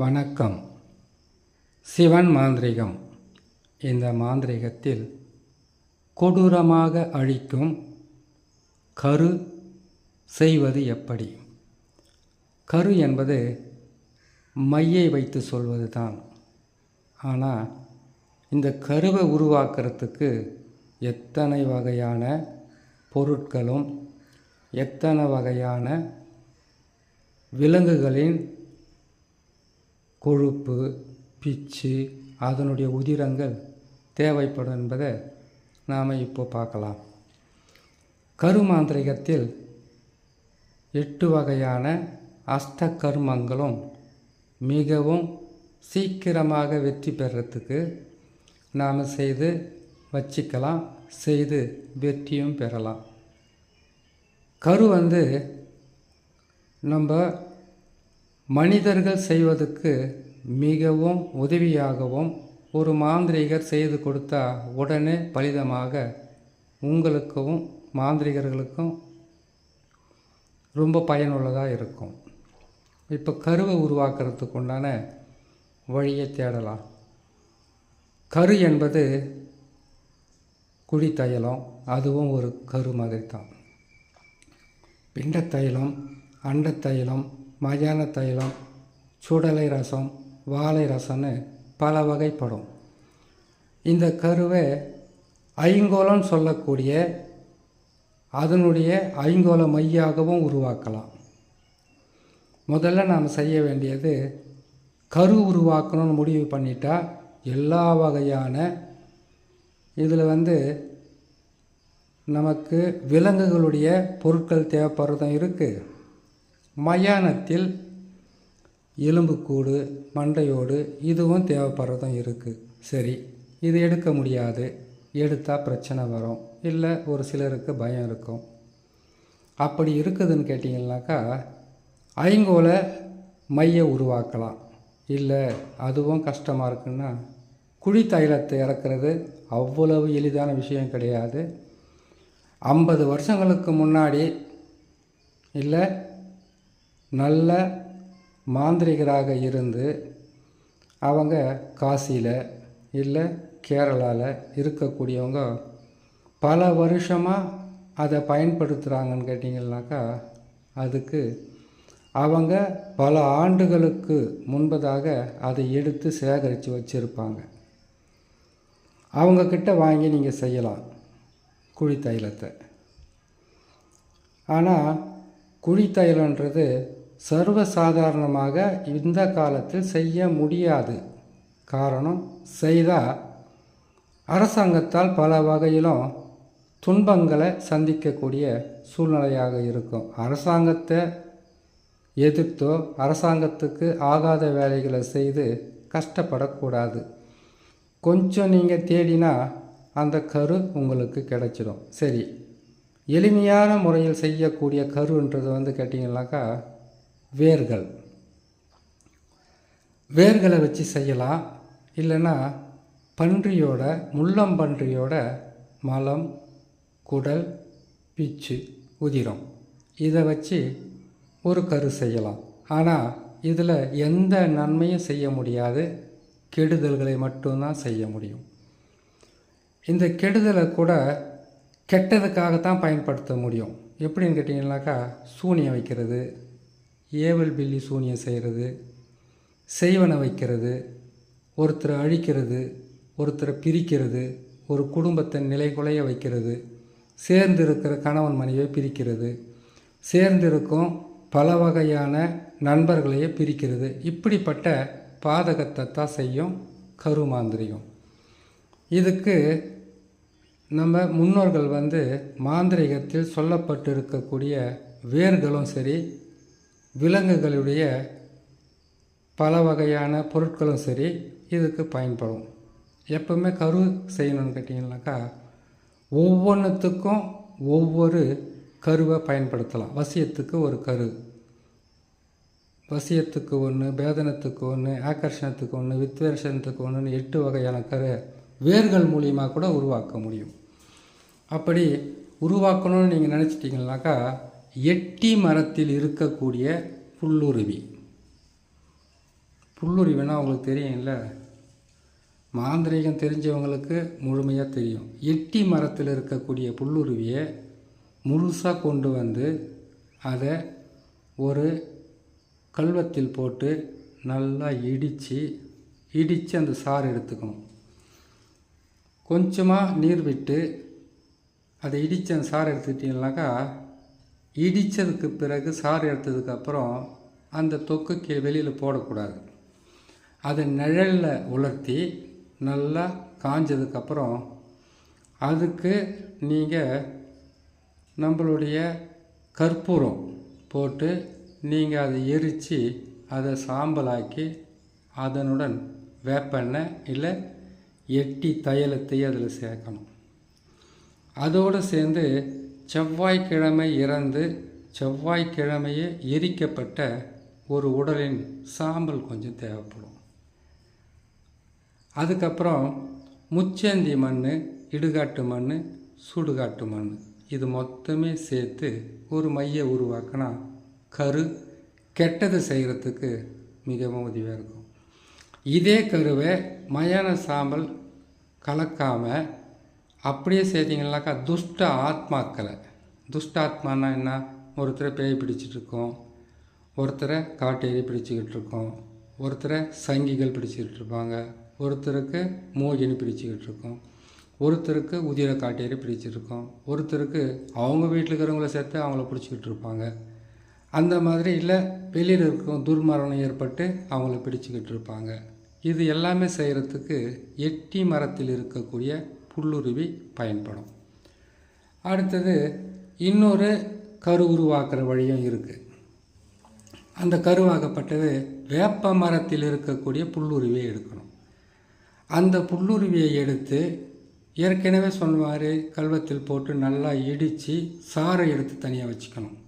வணக்கம். சிவன் மாந்திரிகம். இந்த மாந்திரிகத்தில் கொடூரமாக அழிக்கும் கரு செய்வது எப்படி? கரு என்பது மையை வைத்து சொல்வது தான். ஆனால் இந்த கருவை உருவாக்குறதுக்கு எத்தனை வகையான பொருட்களும் எத்தனை வகையான விலங்குகளின் கொழுப்பு, பிச்சு, அதனுடைய உதிரங்கள் தேவைப்படும் என்பதை நாம் இப்போ பார்க்கலாம். கருமாந்திரிகத்தில் 8 வகையான அஷ்ட கர்மங்களும் மிகவும் சீக்கிரமாக வெற்றி பெறத்துக்கு நாம் செய்து வச்சிக்கலாம், செய்து வெற்றியும் பெறலாம். கரு நம்ம மனிதர்கள் செய்வதற்கு மிகவும் உதவியாகவும் ஒரு மாந்திரிகர் செய்து கொடுத்தா உடனே பலிதமாக உங்களுக்கும் மாந்திரிகர்களுக்கும் ரொம்ப பயனுள்ளதாக இருக்கும். இப்போ கருவை உருவாக்குறதுக்கு உண்டான வழியை தேடலாம். கரு என்பது குழி தைலம், அதுவும் ஒரு கரு மாதிரி தான். பிண்ட தைலம், அண்ட தைலம், மயான தைலம், சுடலை ரசம், வாழை ரசம்னு பல வகைப்படும். இந்த கருவை ஐங்கோலம் சொல்லக்கூடிய அதனுடைய ஐங்கோல மையாகவும் உருவாக்கலாம். முதல்ல நாம் செய்ய வேண்டியது, கரு உருவாக்கணும்னு முடிவு பண்ணிட்டா எல்லா வகையான இதில் நமக்கு விலங்குகளுடைய பொருட்கள் தேவைப்படுறதும் இருக்குது. மயானத்தில் எலும்புக்கூடு, மண்டையோடு இதுவும் தேவைப்படுறதும் இருக்குது. சரி, இது எடுக்க முடியாது, எடுத்தால் பிரச்சனை வரும், இல்லை ஒரு சிலருக்கு பயம் இருக்கும். அப்படி இருக்குதுன்னு கேட்டிங்கன்னாக்கா ஐங்கோல மையை உருவாக்கலாம். இல்லை அதுவும் கஷ்டமாக இருக்குன்னா குழி தைலத்தை இறக்குறது அவ்வளவு எளிதான விஷயம் கிடையாது. 50 வருஷங்களுக்கு முன்னாடி இல்லை நல்ல மாந்திரிகராக இருந்து அவங்க காசியில் இல்லை கேரளாவில் இருக்கக்கூடியவங்க பல வருஷமாக அதை பயன்படுத்துகிறாங்கன்னு கேட்டிங்கன்னாக்கா அதுக்கு அவங்க பல ஆண்டுகளுக்கு முன்பதாக அதை எடுத்து சேகரித்து வச்சுருப்பாங்க. அவங்கக்கிட்ட வாங்கி நீங்கள் செய்யலாம் குழி தைலத்தை. ஆனால் குழி தைலன்றது சர்வசாதாரணமாக இந்த காலத்தில் செய்ய முடியாது. காரணம், செய்தால் அரசாங்கத்தால் பல வகையிலும் துன்பங்களை சந்திக்கக்கூடிய சூழ்நிலையாக இருக்கும். அரசாங்கத்தை எதிர்த்தோ அரசாங்கத்துக்கு ஆகாத வேலைகளை செய்து கஷ்டப்படக்கூடாது. கொஞ்சம் நீங்கள் தேடினா அந்த கரு உங்களுக்கு கிடைச்சிடும். சரி, எளிமையான முறையில் செய்யக்கூடிய கருன்றது கேட்டிங்கனாக்கா வேர்களை வச்சு செய்யலாம். இல்லைன்னா பன்றியோட, முள்ளம்பன்றியோட மலம், குடல், பிச்சு, உதிரம் இதை வச்சு ஒரு கரு செய்யலாம். ஆனால் இதில் எந்த நன்மையும் செய்ய முடியாது, கெடுதல்களை மட்டும்தான் செய்ய முடியும். இந்த கெடுதலை கூட கெட்டதுக்காகத்தான் பயன்படுத்த முடியும். எப்படின்னு கேட்டிங்கனாக்கா சூனியம் வைக்கிறது, ஏவல் பில்லி சூனியம் செய்கிறது, செய்வனை வைக்கிறது, ஒருத்தரை அழிக்கிறது, ஒருத்தரை பிரிக்கிறது, ஒரு குடும்பத்தை நிலைகுலைய வைக்கிறது, சேர்ந்து இருக்கிற கணவன் மனைவியை பிரிக்கிறது, சேர்ந்திருக்கும் பல வகையான நண்பர்களையே பிரிக்கிறது. இப்படிப்பட்ட பாதகத்தை தான் செய்யும் கருமாந்திரிகம். இதுக்கு நம்ம முன்னோர்கள் மாந்திரிகத்தில் சொல்லப்பட்டிருக்கக்கூடிய வேர்களும் சரி, விலங்குகளுடைய பல வகையான பொருட்களும் சரி இதுக்கு பயன்படும். எப்பவுமே கரு செய்யணும்னு கேட்டிங்கனாக்கா ஒவ்வொன்றுத்துக்கும் ஒவ்வொரு கருவை பயன்படுத்தலாம். வசியத்துக்கு ஒரு கரு, வசியத்துக்கு ஒன்று, பேதனத்துக்கு ஒன்று, ஆக்கர்ஷணத்துக்கு ஒன்று, வித்வேஷணத்துக்கு ஒன்றுன்னு 8 வகையான கரு வேர்கள் மூலியமாக கூட உருவாக்க முடியும். அப்படி உருவாக்கணும்னு நீங்கள் நினச்சிட்டிங்கனாக்கா எட்டி மரத்தில் இருக்கக்கூடிய புல்லுருவி புல்லுருவினா உங்களுக்கு தெரியும்ல, மாந்திரீகம் தெரிஞ்சவங்களுக்கு முழுமையாக தெரியும். எட்டி மரத்தில் இருக்கக்கூடிய புல்லுருவியை முழுசாக கொண்டு வந்து அதை ஒரு கல்வத்தில் போட்டு நல்லா இடித்து அந்த சாறு எடுத்துக்கணும். கொஞ்சமாக நீர் விட்டு அதை இடித்து அந்த சாறு எடுத்துக்கிட்டிங்கனாக்கா, இடித்ததுக்கு பிறகு சாறு எடுத்ததுக்கப்புறம் அந்த தொக்கு வெளியில் போடக்கூடாது. அதை நிழலில் உலர்த்தி நல்லா காஞ்சதுக்கப்புறம் அதுக்கு நீங்கள் நம்மளுடைய கற்பூரம் போட்டு நீங்கள் அதை எரித்து அதை சாம்பலாக்கி அதனுடன் வேப்பெண்ணெய் இல்லை எட்டி தைலத்தையும் அதில் சேர்க்கணும். அதோடு சேர்ந்து செவ்வாய்க்கிழமை இறந்து செவ்வாய்க்கிழமையே எரிக்கப்பட்ட ஒரு உடலின் சாம்பல் கொஞ்சம் தேவைப்படும். அதுக்கப்புறம் முச்சந்தி மண், இடுகாட்டு மண், சுடுகாட்டு மண், இது மொத்தமே சேர்த்து ஒரு மைய உருவாக்கினா கரு கெட்டது செய்கிறதுக்கு மிகவும் உதவியாக இருக்கும். இதே கருவை மயான சாம்பல் கலக்காமல் அப்படியே சேர்த்திங்கனாக்கா துஷ்ட ஆத்மாக்களை, துஷ்ட ஆத்மானா என்ன, ஒருத்தரை பேய் பிடிச்சிட்ருக்கோம், ஒருத்தரை காட்டேரி பிடிச்சிக்கிட்டு இருக்கோம், ஒருத்தரை சங்கிகள் பிடிச்சிக்கிட்டு இருப்பாங்க, ஒருத்தருக்கு மோகினி பிடிச்சிக்கிட்டு இருக்கோம், ஒருத்தருக்கு உதிர காட்டேரி பிடிச்சிருக்கோம், ஒருத்தருக்கு அவங்க வீட்டில் இருக்கிறவங்கள சேர்த்து அவங்கள பிடிச்சிக்கிட்டு இருப்பாங்க. அந்த மாதிரி இல்லை வெளியில் இருக்கும் துர்மரணம் ஏற்பட்டு அவங்கள பிடிச்சிக்கிட்டு இருப்பாங்க. இது எல்லாமே செய்கிறதுக்கு எட்டி மரத்தில் இருக்கக்கூடிய புல்லுருவி பயன்படும். அடுத்தது இன்னொரு கரு உருவாக்குற வழியும் இருக்குது. அந்த கருவாக்கப்பட்டது வேப்ப மரத்தில் இருக்கக்கூடிய புல்லுருவியை எடுக்கணும். அந்த புல்லுருவியை எடுத்து ஏற்கனவே சொன்ன கல்வத்தில் போட்டு நல்லா இடித்து சாறை எடுத்து தனியாக வச்சுக்கணும்.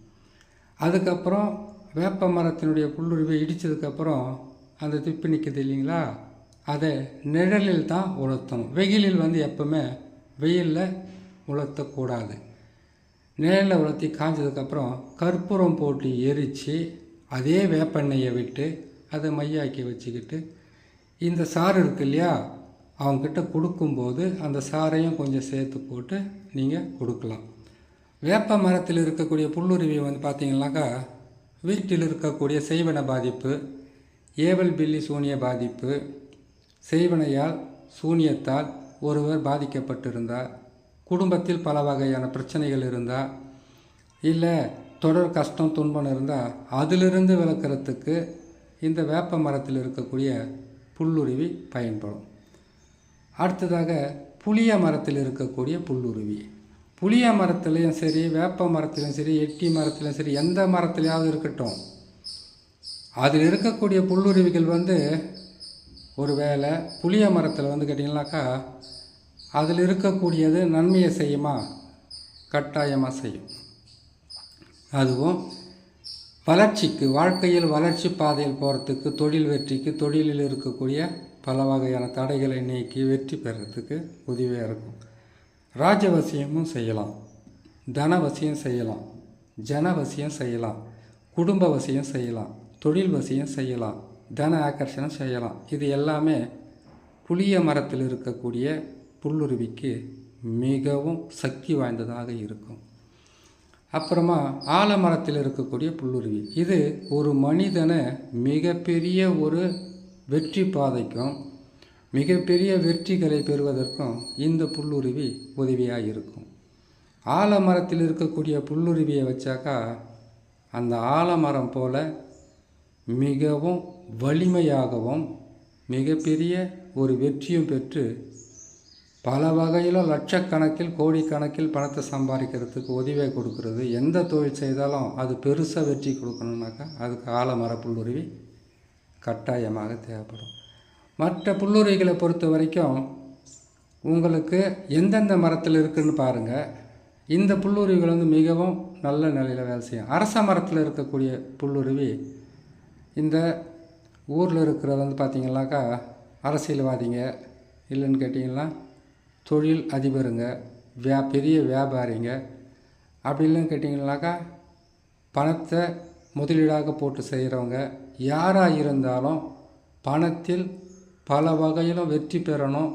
அதுக்கப்புறம் வேப்ப மரத்தினுடைய புல்லுருவியை இடித்ததுக்கப்புறம் அந்த திப்பி நிற்குது இல்லைங்களா, அதை நிழலில் தான் உலர்த்தணும். வெயிலில் எப்பவுமே வெயிலில் உலர்த்தக்கூடாது. நிழலில் உலர்த்தி காஞ்சதுக்கப்புறம் கற்பூரம் போட்டு எரித்து அதே வேப்பெண்ணெயை விட்டு அதை மையாக்கி வச்சுக்கிட்டு இந்த சாறு இருக்கு இல்லையா, அவங்கக்கிட்ட கொடுக்கும்போது அந்த சாறையும் கொஞ்சம் சேர்த்து போட்டு நீங்கள் கொடுக்கலாம். வேப்ப மரத்தில் இருக்கக்கூடிய புல்லுருவி பார்த்தீங்கன்னாக்கா வீட்டில் இருக்கக்கூடிய செய்வன பாதிப்பு, ஏவல் பில்லி சூனிய பாதிப்பு, செய்வனையால் சூனியத்தால் ஒருவர் பாதிக்கப்பட்டிருந்தால், குடும்பத்தில் பல வகையான பிரச்சனைகள் இருந்தால், இல்லை தொடர் கஷ்டம் துன்பம் இருந்தால் அதிலிருந்து விளக்கிறதுக்கு இந்த வேப்ப மரத்தில் இருக்கக்கூடிய புல்லுருவி பயன்படும். அடுத்ததாக புளிய மரத்தில் இருக்கக்கூடிய புல்லுருவி. புளிய மரத்துலேயும் சரி, வேப்ப மரத்துலையும் சரி, எட்டி மரத்துலையும் சரி, எந்த மரத்துலையாவது இருக்கட்டும், அதில் இருக்கக்கூடிய புல்லுருவிகள் ஒரு வேளை புளிய மரத்தில் கேட்டிங்கனாக்கா அதில் இருக்கக்கூடியது நன்மையை செய்யுமா, கட்டாயமாக செய்யும். அதுவும் வளர்ச்சிக்கு, வாழ்க்கையில் வளர்ச்சி பாதையில் போகிறதுக்கு, தொழில் வெற்றிக்கு, தொழிலில் இருக்கக்கூடிய பல வகையான தடைகளை நீக்கி வெற்றி பெறத்துக்கு உதவியாக இருக்கும். ராஜவசியமும் செய்யலாம், தனவசியம் செய்யலாம், ஜனவசியம் செய்யலாம், குடும்ப வசியம் செய்யலாம், தொழில் வசியம் செய்யலாம், தன ஆகர்ஷணம் செய்யலாம். இது எல்லாமே புளிய மரத்தில் இருக்கக்கூடிய புல்லுருவிக்கு மிகவும் சக்தி வாய்ந்ததாக இருக்கும். அப்புறமா ஆலமரத்தில் இருக்கக்கூடிய புல்லுருவி, இது ஒரு மனிதனை மிகப்பெரிய ஒரு வெற்றி பாதைக்கும் மிகப்பெரிய வெற்றிகளை பெறுவதற்கும் இந்த புல்லுருவி உதவியாக இருக்கும். ஆலமரத்தில் இருக்கக்கூடிய புல்லுருவியை வச்சாக்கா அந்த ஆலமரம் போல மிகவும் வலிமையாகவும் மிகப்பெரிய ஒரு வெற்றியும் பெற்று பல வகையில் லட்சக்கணக்கில் கோடிக்கணக்கில் பணத்தை சம்பாதிக்கிறதுக்கு உதவியை கொடுக்கறது. எந்த தொழில் செய்தாலும் அது பெருசாக வெற்றி கொடுக்கணுன்னாக்கா அதுக்கு ஆலமர புல்லுருவி கட்டாயமாக தேவைப்படும். மற்ற புல்லுருவிகளை பொறுத்த வரைக்கும் உங்களுக்கு எந்தெந்த மரத்தில் இருக்குதுன்னு பாருங்கள். இந்த புல்லுருவிகள் மிகவும் நல்ல நிலையில் வேலை செய்யும். அரச மரத்தில் இருக்கக்கூடிய புல்லுருவி இந்த ஊரில் இருக்கிறது பார்த்திங்கனாக்கா அரசியல்வாதிங்க, இல்லைன்னு கேட்டிங்கன்னா தொழில் அதிபருங்க, பெரிய வியாபாரிங்க, அப்படி இல்லைன்னு கேட்டிங்கனாக்கா பணத்தை முதலீடாக போட்டு செய்கிறவங்க, யாராக இருந்தாலும் பணத்தில் பல வகையிலும் வெற்றி பெறணும்,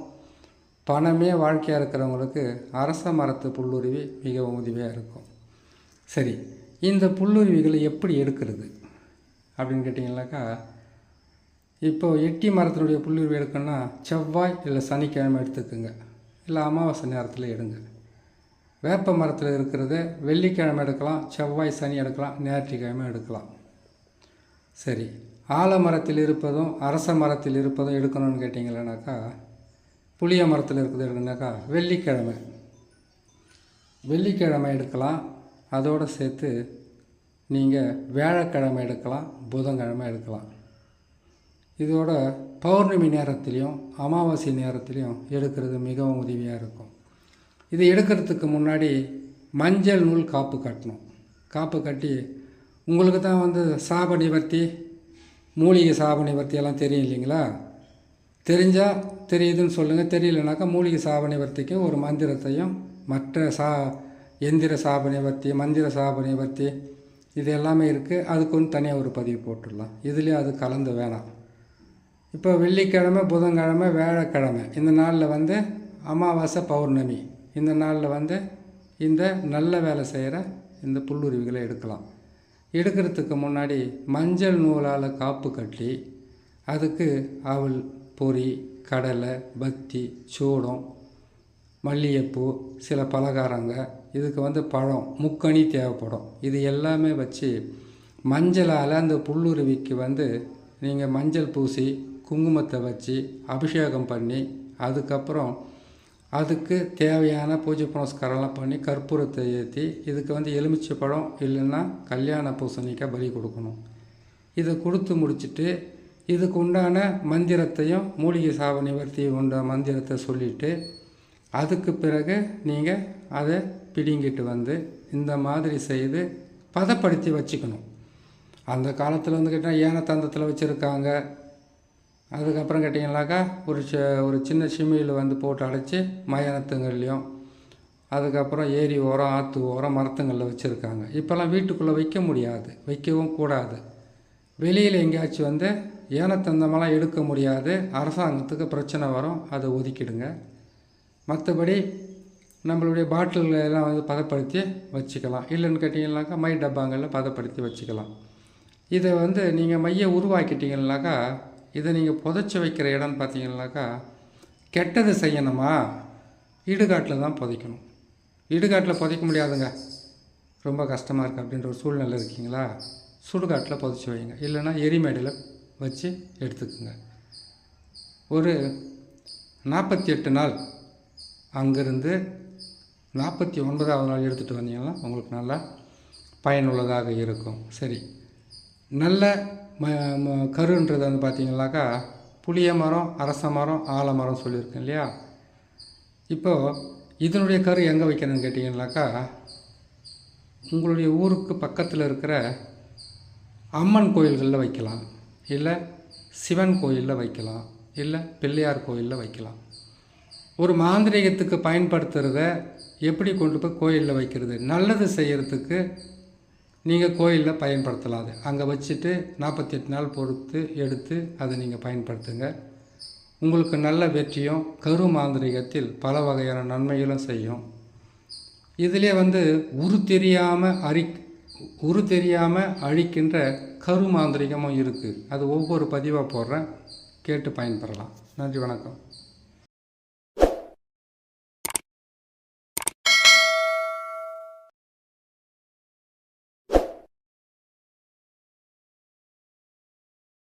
பணமே வாழ்க்கையாக இருக்கிறவங்களுக்கு அரச மரத்து புல்லுருவி மிகவும் உதவியாக இருக்கும். சரி, இந்த புல்லுருவிகளை எப்படி எடுக்கிறது அப்படின்னு கேட்டிங்கனாக்கா, இப்போது எட்டி மரத்தினுடைய புல்லுருவி எடுக்கணும்னா செவ்வாய் இல்லை சனிக்கிழமை எடுத்துக்குங்க, இல்லை அமாவாசை நேரத்தில் எடுங்க. வேப்ப மரத்தில் இருக்கிறத வெள்ளிக்கிழமை எடுக்கலாம், செவ்வாய் சனி எடுக்கலாம், ஞாயிற்றுக்கிழமை எடுக்கலாம். சரி, ஆலமரத்தில் இருப்பதும் அரச மரத்தில் இருப்பதும் எடுக்கணும்னு கேட்டிங்களேனாக்கா, புளிய மரத்தில் இருக்கிறது எடுக்கணுனாக்கா வெள்ளிக்கிழமை எடுக்கலாம். அதோடு சேர்த்து நீங்கள் வியாழக்கிழமை எடுக்கலாம், புதன்கிழமை எடுக்கலாம். இதோட பௌர்ணமி நேரத்துலேயும் அமாவாசை நேரத்துலேயும் எடுக்கிறது மிகவும் உதவியாக இருக்கும். இது எடுக்கிறதுக்கு முன்னாடி மஞ்சள் நூல் காப்பு கட்டணும். காப்பு கட்டி உங்களுக்கு தான் சாப நிவர்த்தி, மூலிகை சாப நிவர்த்தி எல்லாம் தெரியும் இல்லைங்களா? தெரிஞ்சால் தெரியுதுன்னு சொல்லுங்கள், தெரியலனாக்கா மூலிகை சாப நிவர்த்திக்கு ஒரு மந்திரத்தையும் மற்ற எந்திர சாப நிவர்த்தி, மந்திர சாப நிவர்த்தி இது எல்லாமே இருக்குது. அதுக்கு ஒன்று தனியாக ஒரு பதிவு போட்டுடலாம். இதுலேயே அது கலந்து வேணாம். இப்போ வெள்ளிக்கிழமை, புதன்கிழமை, வியாழக்கிழமை இந்த நாளில் அமாவாசை பௌர்ணமி இந்த நாளில் இந்த நல்ல வேலை செய்கிற இந்த புல்லுருவிகளை எடுக்கலாம். எடுக்கிறதுக்கு முன்னாடி மஞ்சள் நூலால் காப்பு கட்டி அதுக்கு அவல், பொரி, கடலை, பத்தி, சூடம், மல்லிகைப்பூ, சில பலகாரங்க, இதுக்கு பழம், முக்கணி தேவைப்படும். இது எல்லாமே வச்சு மஞ்சளால் அந்த புல்லுருவிக்கு நீங்கள் மஞ்சள் பூசி குங்குமத்தை வச்சு அபிஷேகம் பண்ணி அதுக்கப்புறம் அதுக்கு தேவையான பூஜை புனஸ்காரம்லாம் பண்ணி கற்பூரத்தை ஏற்றி இதுக்கு எலுமிச்சை பழம் இல்லைன்னா கல்யாண பூசணிக்காய் பலி கொடுக்கணும். இதை கொடுத்து முடிச்சுட்டு இதுக்கு உண்டான மந்திரத்தையும் மூலிகை சாப நிவர்த்தி உண்ட மந்திரத்தை சொல்லிவிட்டு அதுக்கு பிறகு நீங்கள் அதை பிடிங்கிட்டு இந்த மாதிரி செய்து பதப்படுத்தி வச்சுக்கணும். அந்த காலத்தில் கேட்டால் ஏன தந்தத்தில் வச்சுருக்காங்க. அதுக்கப்புறம் கேட்டிங்கனாக்கா ஒரு சின்ன சிமியில் போட்டு அடைச்சி மயானத்துங்கள்லையும், அதுக்கப்புறம் ஏரி ஓரம், ஆற்று ஓரம், மரத்துங்களில் வச்சுருக்காங்க. இப்போல்லாம் வீட்டுக்குள்ளே வைக்க முடியாது, வைக்கவும் கூடாது. வெளியில் எங்கேயாச்சும் ஏனத்தந்தமெல்லாம் எடுக்க முடியாது, அரசாங்கத்துக்கு பிரச்சனை வரும், அதை ஒதுக்கிடுங்க. மற்றபடி நம்மளுடைய பாட்டில்கள் எல்லாம் பதப்படுத்தி வச்சுக்கலாம். இல்லைன்னு கேட்டிங்கனாக்கா மை டப்பாங்களில் பதப்படுத்தி வச்சுக்கலாம். இதை நீங்கள் மையை உருவாக்கிட்டீங்கன்னாக்கா இதை நீங்கள் புதைச்சி வைக்கிற இடம்னு பார்த்தீங்கன்னாக்கா, கெட்டது செய்யணுமா இடுகாட்டில் தான் புதைக்கணும். இடுகாட்டில் புதைக்க முடியாதுங்க, ரொம்ப கஷ்டமாக இருக்குது அப்படின்ற ஒரு சூழ்நிலை இருக்கீங்களா, சுடுகாட்டில் புதைச்சி வைங்க. இல்லைன்னா எரிமேடையில் வச்சு எடுத்துக்குங்க. ஒரு 48 நாள் அங்கேருந்து 49வது நாள் எடுத்துகிட்டு வந்தீங்கன்னா உங்களுக்கு நல்லா பயனுள்ளதாக இருக்கும். சரி, நல்ல கருன்றது பார்த்தீங்கன்னாக்கா புளிய மரம், அரச மரம், ஆலமரம் சொல்லியிருக்கேன் இல்லையா? இப்போது இதனுடைய கரு எங்கே வைக்கணும்னு கேட்டிங்கன்னாக்கா, உங்களுடைய ஊருக்கு பக்கத்தில் இருக்கிற அம்மன் கோயில்களில் வைக்கலாம், இல்லை சிவன் கோயிலில் வைக்கலாம், இல்லை பிள்ளையார் கோயிலில் வைக்கலாம். ஒரு மாந்திரீகத்துக்கு பயன்படுத்துகிறத எப்படி கொண்டு போய் கோயிலில் வைக்கிறது, நல்லது செய்கிறதுக்கு நீங்கள் கோயிலில் பயன்படுத்தலாம். அது அங்கே வச்சுட்டு 48 நாள் பொறுத்து எடுத்து அதை நீங்கள் பயன்படுத்துங்க. உங்களுக்கு நல்ல வெற்றியும் கரு மாந்திரீகத்தில் பல வகையான நன்மைகளும் செய்யும். இதிலே உரு தெரியாமல் அழிக்கின்ற கரு மாந்திரீகமும் இருக்குது. அது ஒவ்வொரு பதிவாக போடுறேன், கேட்டு பயன்பெறலாம். நன்றி, வணக்கம்.